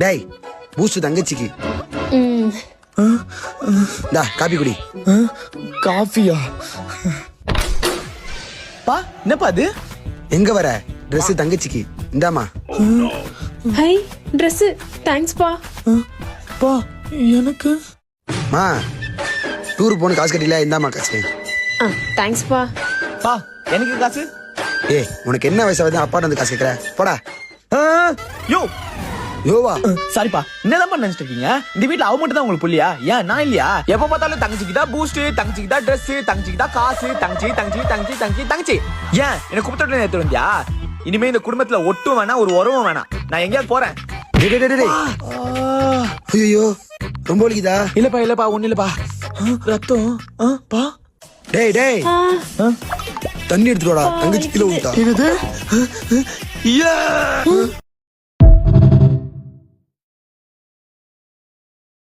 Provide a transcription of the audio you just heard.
டேய் பூஸ்ட் தங்கச்சிக்கு. டா காபி குடி. காஃபியா? பா என்னப்பா அது? எங்க வர? Dress தங்கச்சிக்கு. இந்தாமா. High Dress. தேங்க்ஸ் பா. பா எனக்கு மா டூர் போன காசு கட்டில. இந்தாமா காசு. தேங்க்ஸ் பா. பா எனக்கு காசு. ஏய் உனக்கு என்ன வயசாவது அப்பா வந்து காசு கேக்குற? போடா. யோ யோவா சாரிப்பா, என்னதான் நினைச்சிட்டு இருக்கீங்க? இந்த வீட்டுல அவ மட்டும் தான் உங்களுக்கு புள்ளியா? ஏன் நான் இல்லையா? எப்ப பார்த்தாலும் தங்கச்சிக்கு தான் பூஸ்ட், தங்கச்சிக்கு தான் ட்ரெஸ், தங்கச்சிக்கு தான் காசு, தங்கச்சி தங்கச்சி தங்கச்சி தங்கச்சி தங்கச்சி. ஏன் என்ன குடும்பத்தோட எடுத்து வந்தியா? இனிமே இந்த குடும்பத்துல ஒட்டும் வேணாம், ஒரு உறவும் வேணாம். நான் எங்கேயாவது போறேன். ஐயோ ரொம்ப வலிக்குதா? இல்லப்பா ஒண்ணு இல்லப்பா. ரத்தம். பா டேய் டேய் தண்ணி எடுத்துடா. தங்கச்சி கீழே விட்டா. என்னது?